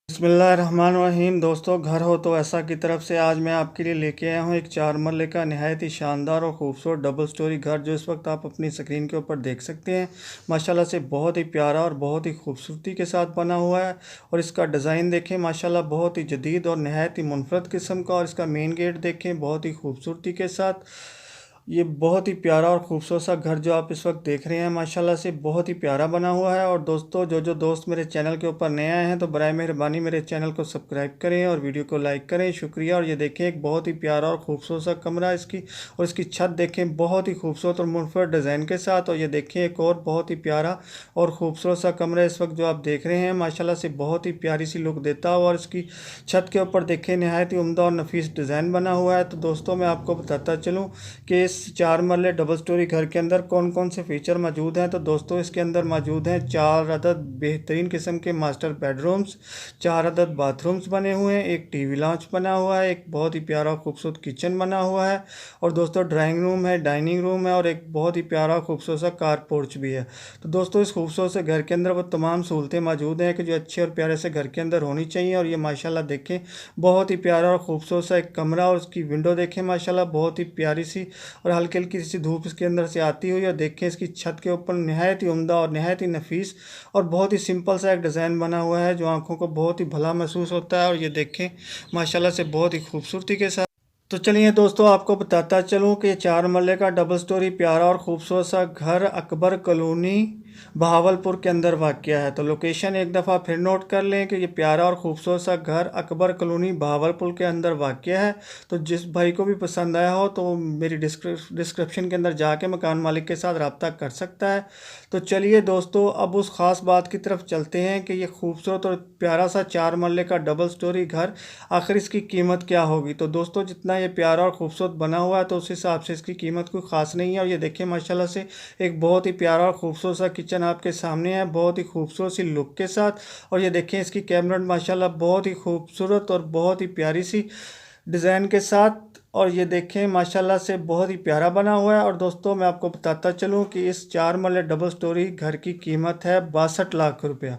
बिस्मिल्लाहिर्रहमानिर्रहीम। दोस्तों, घर हो तो ऐसा की तरफ से आज मैं आपके लिए लेके आया हूँ एक 4 मरले का नहायत ही शानदार और ख़ूबसूरत डबल स्टोरी घर, जो इस वक्त आप अपनी स्क्रीन के ऊपर देख सकते हैं। माशाल्लाह से बहुत ही प्यारा और बहुत ही खूबसूरती के साथ बना हुआ है। और इसका डिज़ाइन देखें, माशाल्लाह बहुत ही जदीद और नहायत ही मुनफरद किस्म का। और इसका मेन गेट देखें, बहुत ही खूबसूरती के साथ। ये बहुत ही प्यारा और ख़ूबसूरत सा घर जो आप इस वक्त देख रहे हैं, माशाल्लाह से बहुत ही प्यारा बना हुआ है। और दोस्तों, जो दोस्त मेरे चैनल के ऊपर नए आए हैं तो बराए मेहरबानी मेरे चैनल को सब्सक्राइब करें और वीडियो को लाइक करें, शुक्रिया। और ये देखें, एक बहुत ही प्यारा और ख़ूबसूरत सा कमरा इसकी, और इसकी छत देखें बहुत ही खूबसूरत और मुनफरद डिज़ाइन के साथ। और ये देखें, एक और बहुत ही प्यारा और ख़ूबसूरत सा कमरा इस वक्त जो आप देख रहे हैं, माशाल्लाह से बहुत ही प्यारी सी लुक देता है। और इसकी छत के ऊपर देखें, नहायत ही उम्दा और नफीस डिज़ाइन बना हुआ है। तो दोस्तों, मैं आपको बताता चलूँ कि इस 4 मरले डबल स्टोरी घर के अंदर कौन कौन से फीचर मौजूद हैं। तो दोस्तों, इसके अंदर मौजूद हैं 4 अदद बेहतरीन किस्म के मास्टर बेडरूम्स, 4 अदद बाथरूम्स बने हुए हैं, एक टीवी लॉन्च बना हुआ है, एक बहुत ही प्यारा खूबसूरत किचन बना हुआ है, और दोस्तों ड्राइंग रूम है, डाइनिंग रूम है, और एक बहुत ही प्यारा खूबसूरत सा कार पोर्च भी है। तो दोस्तों, इस खूबसूरत से घर के अंदर वो तमाम सहूलतें मौजूद हैं कि जो अच्छे और प्यारे से घर के अंदर होनी चाहिए। और ये माशाल्लाह देखें, बहुत ही प्यारा और खूबसूरत सा एक कमरा, और उसकी विंडो देखें माशाल्लाह बहुत ही प्यारी सी, और हल्की हल्की सी धूप इसके अंदर से आती हुई। और देखें, इसकी छत के ऊपर नहायत ही उम्दा और नहायत ही नफीस और बहुत ही सिंपल सा एक डिज़ाइन बना हुआ है जो आंखों को बहुत ही भला महसूस होता है। और ये देखें, माशाल्लाह से बहुत ही खूबसूरती के साथ। तो चलिए दोस्तों, आपको बताता चलूँ कि 4 मरले का डबल स्टोरी प्यारा और ख़ूबसूरत सा घर अकबर कॉलोनी बहावलपुर के अंदर वाक़या है। तो लोकेशन एक दफ़ा फिर नोट कर लें कि ये प्यारा और ख़ूबसूरत सा घर अकबर कॉलोनी बहावलपुर के अंदर वाक़या है। तो जिस भाई को भी पसंद आया हो तो मेरी डिस्क्रिप्शन के अंदर जाके मकान मालिक के साथ रब्ता कर सकता है। तो चलिए दोस्तों, अब उस ख़ास बात की तरफ चलते हैं कि ये खूबसूरत और प्यारा सा 4 मरले का डबल स्टोरी घर आखिर इसकी कीमत क्या होगी। तो दोस्तों, जितना ये प्यारा और ख़ूबसूरत बना हुआ है तो उस हिसाब से इसकी कीमत कोई ख़ास नहीं है। और ये देखिए, माशाल्लाह से एक बहुत ही प्यारा और ख़ूबसूरत सा किचन आपके सामने है, बहुत ही खूबसूरत सी लुक के साथ। और ये देखें, इसकी कैबिनेट माशाल्लाह बहुत ही खूबसूरत और बहुत ही प्यारी सी डिज़ाइन के साथ। और ये देखें, माशाल्लाह से बहुत ही प्यारा बना हुआ है। और दोस्तों, मैं आपको बताता चलूँ कि इस 4 मरले डबल स्टोरी घर की कीमत है 62 लाख रुपया।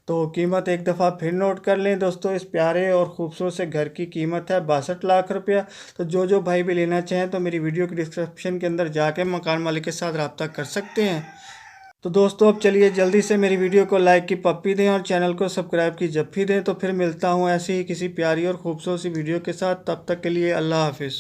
तो कीमत एक दफ़ा फिर नोट कर लें दोस्तों, इस प्यारे और ख़ूबसूरत से घर की कीमत है 62 लाख रुपया। तो जो भाई भी लेना चाहें तो मेरी वीडियो की डिस्क्रिप्शन के अंदर जाके मकान मालिक के साथ रब्ता कर सकते हैं। तो दोस्तों, अब चलिए जल्दी से मेरी वीडियो को लाइक की पप्पी दें और चैनल को सब्सक्राइब की जप्फी दें। तो फिर मिलता हूँ ऐसी ही किसी प्यारी और ख़ूबसूरत सी वीडियो के साथ। तब तक के लिए अल्लाह हाफिज़।